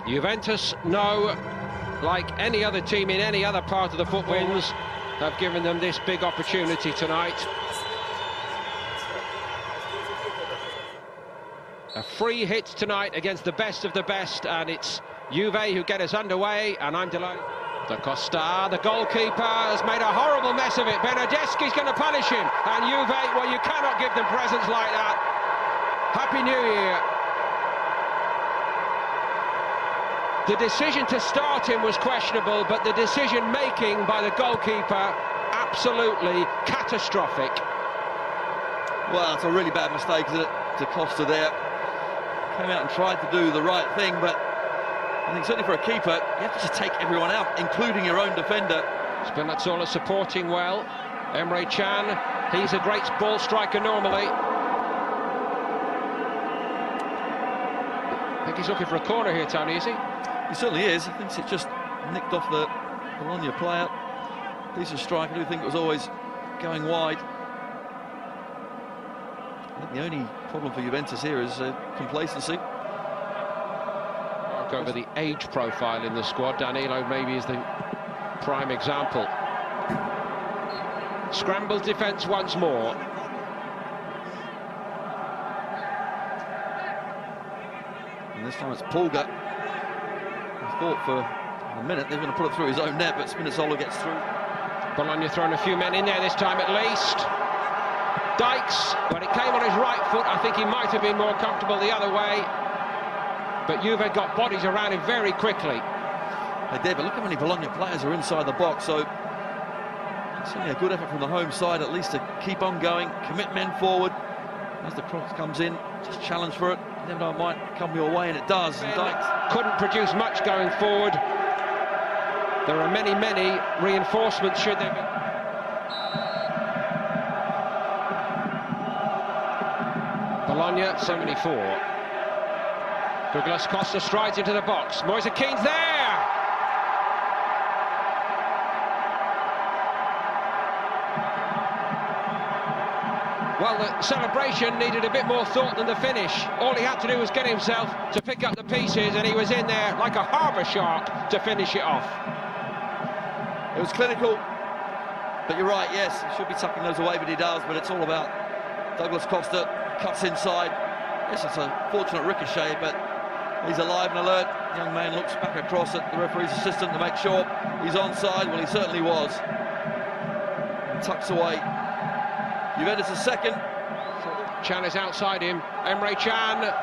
Juventus know, like any other team in any other part of the footwinds, have given them this big opportunity tonight. A free hit tonight against the best of the best, and it's Juve who get us underway, and I'm delighted. Da Costa, the goalkeeper, has made a horrible mess of it. Bernardeschi's going to punish him, and Juve, well, you cannot give them presents like that. Happy New Year. The decision to start him was questionable, but the decision-making by the goalkeeper, absolutely catastrophic. Well, it's a really bad mistake, isn't it, to Costa there. Came out and tried to do the right thing, but I think certainly for a keeper, you have to just take everyone out, including your own defender. Spinazzola supporting well. Emre Can, he's a great ball striker normally. I think he's looking for a corner here, Tony, is he? He certainly is. He thinks it just nicked off the Bologna player. Decent strike. I do think it was always going wide. I think the only problem for Juventus here is complacency. I'll go over the age profile in the squad. Danilo maybe is the prime example. Scrambled defence once more. And this time it's Pulga. I thought for a minute they're going to put it through his own net, but Spinazzola gets through. Bologna throwing a few men in there this time at least. Dykes, when it came on his right foot, I think he might have been more comfortable the other way. But Juve got bodies around him very quickly. They did, but look how many Bologna players are inside the box, so certainly a good effort from the home side, at least to keep on going, commit men forward. As the cross comes in, just challenge for it. You never know, it might come your way, and it does. And Dykes couldn't produce much going forward. There are many, many reinforcements should there be. Bologna, 74. Douglas Costa strides into the box. Moise Keane's there! Well, the celebration needed a bit more thought than the finish. All he had to do was get himself to pick up the pieces, and he was in there like a harbour shark to finish it off. It was clinical, but you're right, yes, he should be tucking those away, but he does, but it's all about Douglas Costa. Cuts inside. Yes, it's a fortunate ricochet, but he's alive and alert. The young man looks back across at the referee's assistant to make sure he's onside. Well, he certainly was. And tucks away. Juventus is second. Can is outside him. Emre Can.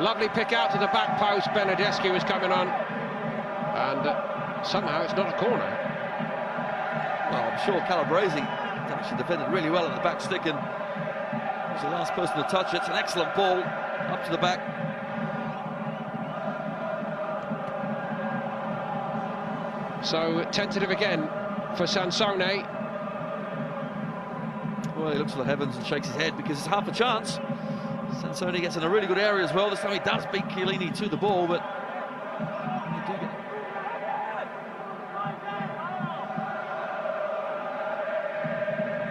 Lovely pick out to the back post. Bernardeschi was coming on. And somehow it's not a corner. Well, I'm sure Calabresi actually defended really well at the back stick, and was the last person to touch it. It's an excellent ball up to the back. So tentative again for Sansone. Well, he looks to the heavens and shakes his head because it's half a chance. Sansone gets in a really good area as well. This time he does beat Chiellini to the ball, but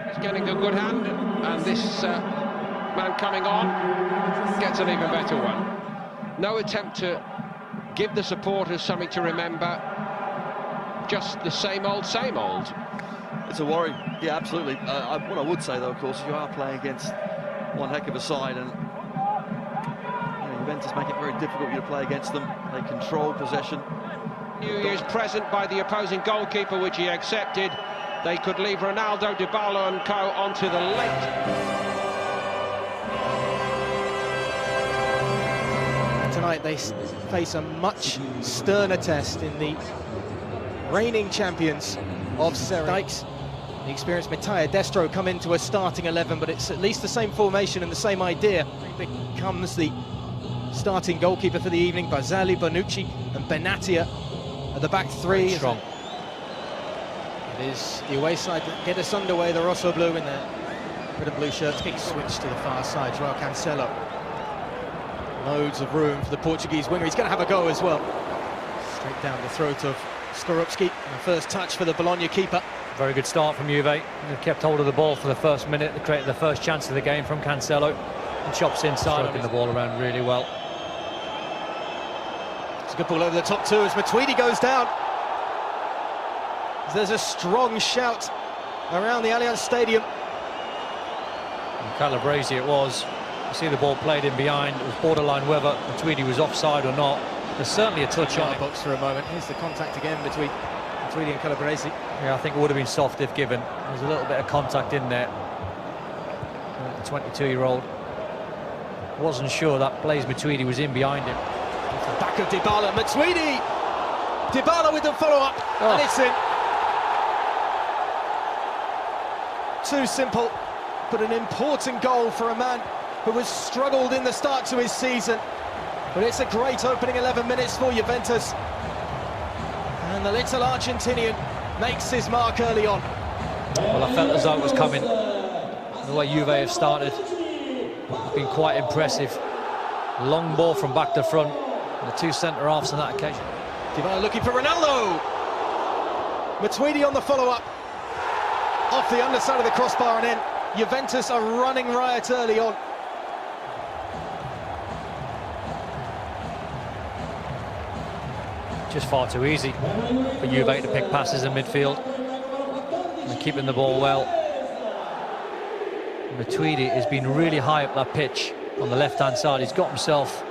he's getting a good hand, and this man coming on gets an even better one. No attempt to give the supporters something to remember, just the same old, same old. It's a worry, yeah, absolutely. What I would say, though, of course, you are playing against one heck of a side, and Juventus make it very difficult for you to play against them. They control possession. New Year's present by the opposing goalkeeper, which he accepted. They could leave Ronaldo, Dybala and co onto the late. Tonight they face a much sterner test in the reigning champions of Serie A. Dykes, the experienced Mattia Destro come into a starting 11, but it's at least the same formation and the same idea. He becomes the starting goalkeeper for the evening. Barzagli, Bonucci and Benatia at the back three. Very strong. It is the away side that get us underway, the Rosso Blue in their red and blue shirts. Big switch to the far side, Joao Cancelo. Loads of room for the Portuguese winger. He's going to have a go as well. Straight down the throat of Skorupski. And the first touch for the Bologna keeper. Very good start from Juve. They've kept hold of the ball for the first minute. They created the first chance of the game from Cancelo. And chops inside, working the ball around really well. It's a good ball over the top too as Matuidi goes down. There's a strong shout around the Allianz Stadium. And Calabresi it was. You see the ball played in behind. It was borderline whether Matuidi was offside or not. There's certainly a touch on it. Box for a moment. Here's the contact again between Matuidi and Calabresi. Yeah, I think it would have been soft if given. There's a little bit of contact in there. The 22-year-old wasn't sure that Blaise Matuidi was in behind him. Off the back of Dybala, Matuidi! Dybala with the follow-up, and it's in. Too simple, but an important goal for a man who has struggled in the start to his season. But it's a great opening 11 minutes for Juventus. And the little Argentinian makes his mark early on. Well, I felt as though it was coming. The way Juve have started has been quite impressive. Long ball from back to front. And the two centre-halves on that occasion. Dybala looking for Ronaldo. Matuidi on the follow-up. Off the underside of the crossbar and in. Juventus are running riot early on. Just far too easy for Juve to pick passes in midfield and keeping the ball well. Matuidi has been really high up that pitch on the left-hand side. He's got himself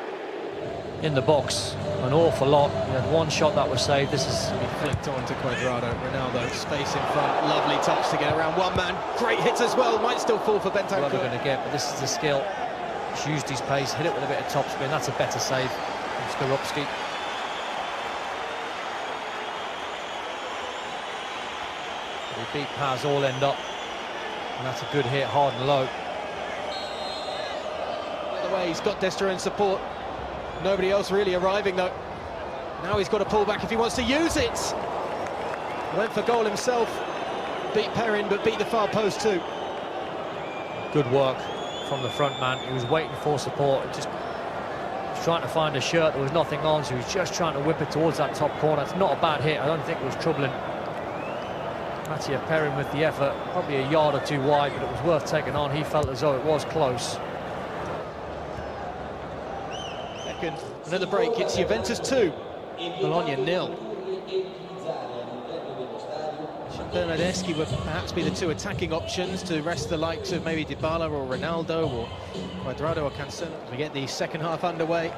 in the box an awful lot. He had one shot that was saved. This is Flicked on to Cuadrado. Ronaldo, space in front. Lovely touch to get around one man. Great hits as well. Might still fall for Bentancur. what we're going to get, but this is the skill. He's used his pace, hit it with a bit of topspin. That's a better save from Skorupski. He beat Paz all end up, and that's a good hit, hard and low. By the way, he's got Destro in support. Nobody else really arriving though. Now he's got to pull back if he wants to use it. Went for goal himself. Beat Perrin, but beat the far post too. Good work from the front man. He was waiting for support, just was trying to find a shirt. There was nothing on, so he was just trying to whip it towards that top corner. It's not a bad hit. I don't think it was troubling Mattia Perrin with the effort. Probably a yard or two wide, but it was worth taking on. He felt as though it was close. Second, another break. It's Juventus 2, Bologna 0. Bernardeschi would perhaps be the two attacking options to rest the likes of maybe Dybala or Ronaldo or Cuadrado or Cancelo. We get the second half underway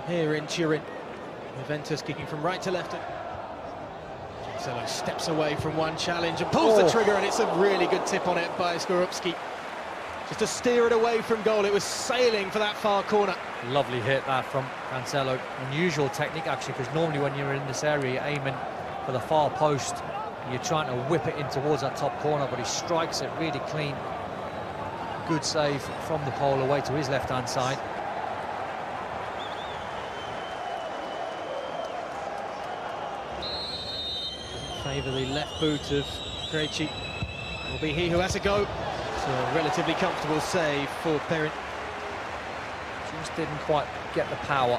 here in Turin. Juventus kicking from right to left. Cancelo steps away from one challenge and pulls the trigger, and it's a really good tip on it by Skorupski. Just to steer it away from goal. It was sailing for that far corner. Lovely hit that from Cancelo. Unusual technique actually, because normally when you're in this area you're aiming for the far post, you're trying to whip it in towards that top corner, but he strikes it really clean. Good save from the pole away to his left-hand side. Favour the left boot of Krejci. Will be he who has a go. So a relatively comfortable save for Perrin. Just didn't quite get the power.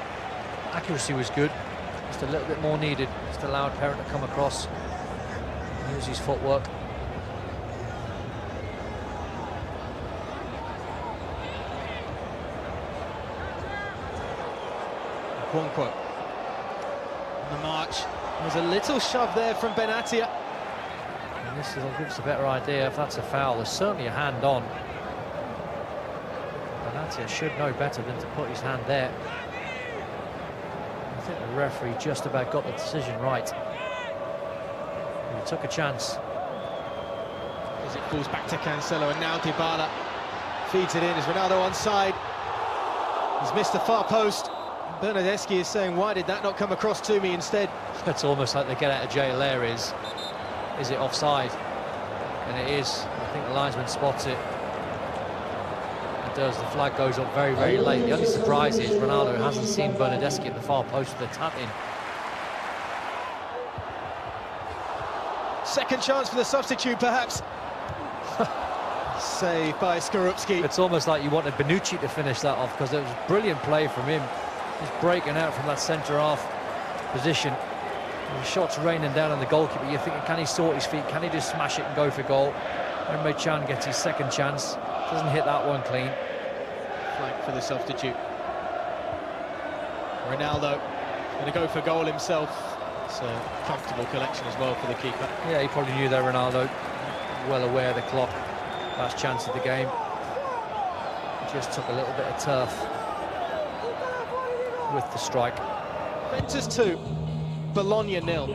Accuracy was good. Just a little bit more needed. Just allowed Perrin to come across, use his footwork. Quonquo on the march. There's a little shove there from Benatia. And this will give us a better idea if that's a foul. There's certainly a hand on. Benatia should know better than to put his hand there. I think the referee just about got the decision right. He took a chance. As it falls back to Cancelo, and now Dybala feeds it in. Is Ronaldo onside? He's missed the far post. Bernardeschi is saying, why did that not come across to me instead? It's almost like the get out of jail there is it offside? And it is. I think the linesman spots it. It does. The flag goes up very, very late. The only surprise is Ronaldo hasn't seen Bernardeschi at the far post for the tap-in. Second chance for the substitute, perhaps. Saved by Skorupski. It's almost like you wanted Bonucci to finish that off, because it was brilliant play from him. Just breaking out from that centre-half position. The shot's raining down on the goalkeeper. You're thinking, can he sort his feet? Can he just smash it and go for goal? Emre Can gets his second chance. Doesn't hit that one clean. Flank for the substitute. Ronaldo going to go for goal himself. It's a comfortable collection as well for the keeper. Yeah, he probably knew that Ronaldo, well aware of the clock, last chance of the game. Just took a little bit of turf with the strike. Juventus 2, Bologna 0.